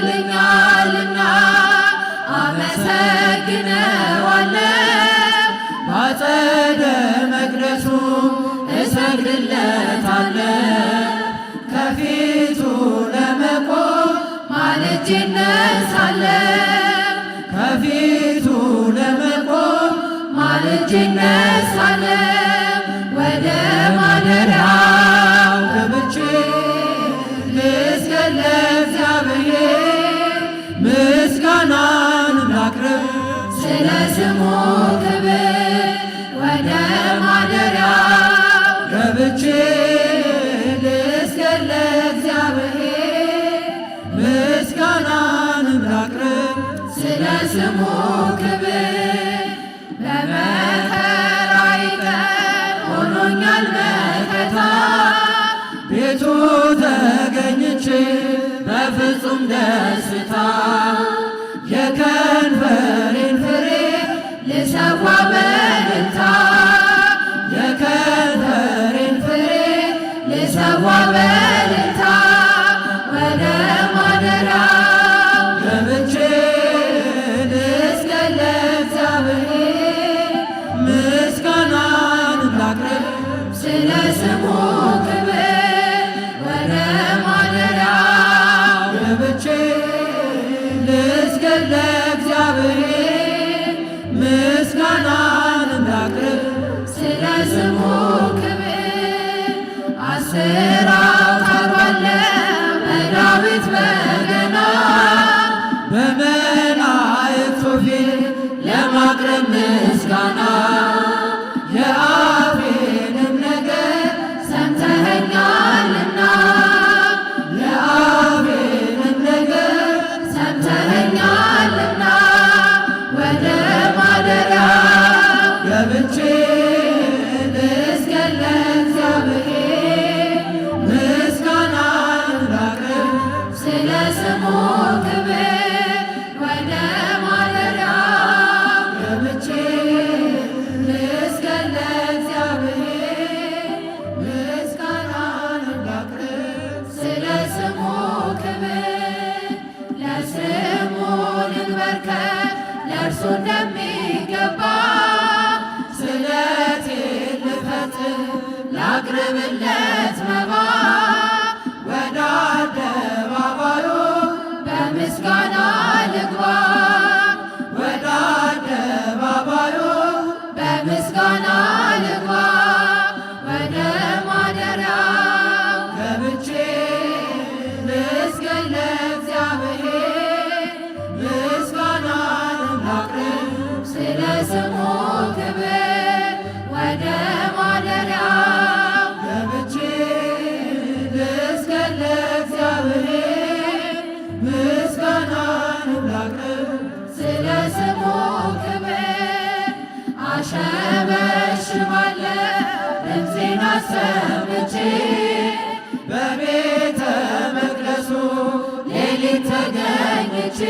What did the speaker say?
አድርጎልኛልና አመሰግነዋለሁ። ባጸደ መቅደሱ እሰግድለታለሁ። ከፊቱ ለመቆም ማልጄ እነሳለሁ። ከፊቱ ለመቆም ማልጄ እነሳለሁ። ወደ ማደሪያው ገብቼ ልስገድ ለእግዚአብሔር፣ ምስጋናን ላቅርብ ስለ ስሙ ክብር። ወደ ማደሪያው ገብቼ ልስገድ ለእግዚአብሔር፣ ምስጋናን ላቅርብ ስለ ስሙ ክብር። በመከራዬ ቀን ሆኖኛል መከታ፣ ቤቱ ተገኝቼ በፍጹም ደስታ የከንፈሬን ፍሬ ልሰዋ በእልልታ፣ የከንፈሬን ፍሬ ልሰዋ በእልልታ። ወደ ማደሪያው ገብቼ ልስገድ ለእግዚአብሔር፣ ምስጋናን ላቅርብ ስለ ስሙ ክብር። ወደ ማደሪያው ገብቼ ልስገድ ለእግዚአብሔር፣ ምስጋናን ላቅርብ ስለ ስሙ ክብር። 10 አውታር ባለው በዳዊት በገና በመላእክቱ ፊት ለማቅረብ ምስጋና፣ የአፌንም ነገር ሰምተኸኛልና፣ የአፌንም ነገር ሰምተኸኛልና። ወደ ማደሪያው ገብቼ ልስገድ ለእግዚአብሔር፣ ምስጋናን ላቅርብ ስለ ስሙ ክብር። ወደ ማደሪያው ገብቼ ልስገድ ለእግዚአብሔር፣ ምስጋናን ላቅርብ ስለ ስሙ ክብር። ለስሙ ልንበርከክ ለእርሱ እንደሚገባ፣ ስለቴን ልፈጽም ላቅርብለት መባ። ወደ አደባባዩ በምስጋና ልግባ፣ ወደ አደባባዩ በምስጋና ልግባ። ወደ ማደሪያው ገብቼ ልስገድ ለእግዚአብሔር፣ ምስጋናን ላቅርብ ስለ ስሙ ክብር። ወደ ማደሪያው ገብቼ ልስገድ ለእግዚአብሔር፣ ምስጋናን ላቅርብ ስለ ስሙ ክብር። አሸበሽባለሁ ድምፄን አሰምቼ በቤተ መቅደሱ ሌሊት ተገኝቼ